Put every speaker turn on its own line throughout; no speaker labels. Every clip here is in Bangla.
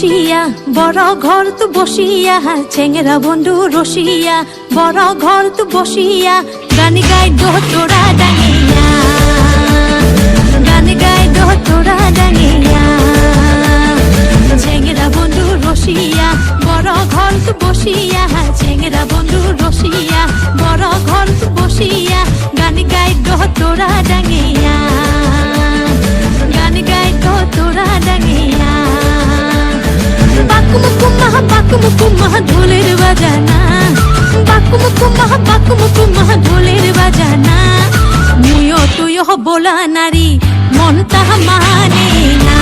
রসিয়া বড় ঘর তু বসিয়া চেংরা বন্ধু রসিয়া বড় ঘর তু বসিয়া গান গাই দো তোরা ডাঙিয়া গান গাই দো তোরা ডাঙিয়া চেংরা বন্ধু রসিয়া বড় ঘর তু বসিয়া চেংরা বন্ধু রসিয়া বড় ঘর তু বসিয়া গান গাই দো তোরা ডাঙিয়া গান গাই দো তোরা ডাঙিয়া বাকুমুকুমাহ ঢোলের বাজানা বাকুমুকুমাহ ঢোলের বাজানা মুয়ো তুয়ো বোলা নারী মন তাহা মানে না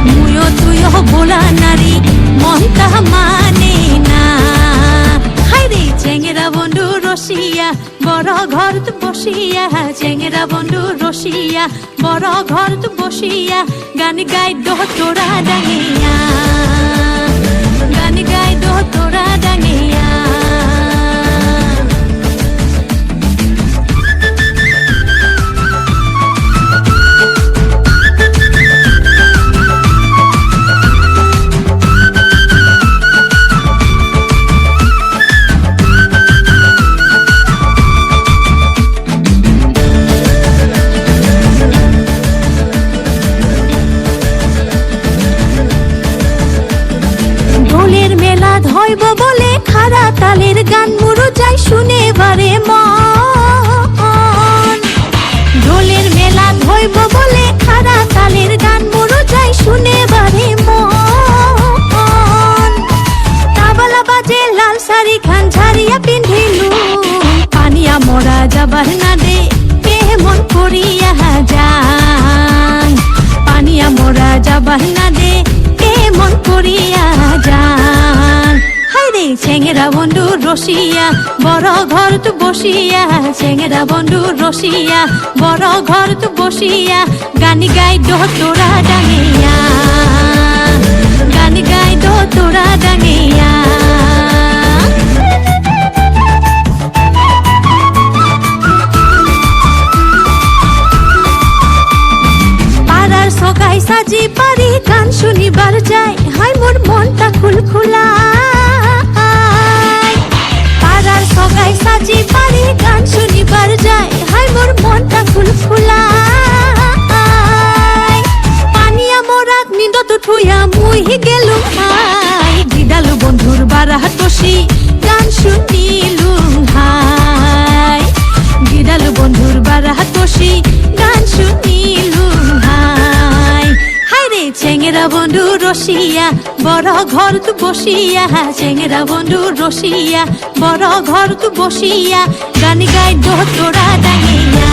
মুয়ো তুয়ো বোলা নারী মন তাহা মানে না হাইরে চেংরা বন্ধু রসিয়া বড় ঘর তু বসিয়া চেংরা বন্ধু রসিয়া বড় ঘর তু বসিয়া গান গাই দো তোরা ডাঙিয়া গান গাই দো তোরা ডাঙিয়া ধইব বলে খাড়া তালের গান মুরো যাই শুনে বারে মন ঢোলের মেলা ধইব বলে খাড়া তালের গান মুরো যাই শুনে বারে মন তাবলা বাজে লাল শাড়ি খান ঝাড়িয়া পিন্ধিলু পানিয়া মরা যাবার না দে কে মন করিয়া যান পানিয়া মরা যাবার না দে কে মন করিয়া যান হাইরে চেংরা বন্ধু রসিয়া বড় ঘর তু বসিয়া চেংরা বন্ধু রসিয়া বড় ঘর তু বসিয়া গান গাই দো তোরা ডাঙিয়া গান গাই দো তোরা ডাঙিয়া পাড়ার সগাই সাজি পারি গান শুনিবার যাই হাই মোর মনটা খুলখুলা পাড়ার সগাই সাজি পারি গান শুনিবার যাই হাই মোর মনটা খুলখুলা পানিয়া মোরাক নিন্দত ঠুইয়া মুই গেলু হাই দিদালু বন্ধুর বারাহাত বসি গান শুনিলু হাই দিদালু বন্ধুর বারাহাত বসি গান শুনিলু হাই হাইরে চেংরা বন্ধু রসিয়া বড় ঘর তু বসিয়া চেংরা বন্ধু রসিয়া বড় ঘর তু বসিয়া গান গাই দো তোরা ডাঙিয়া।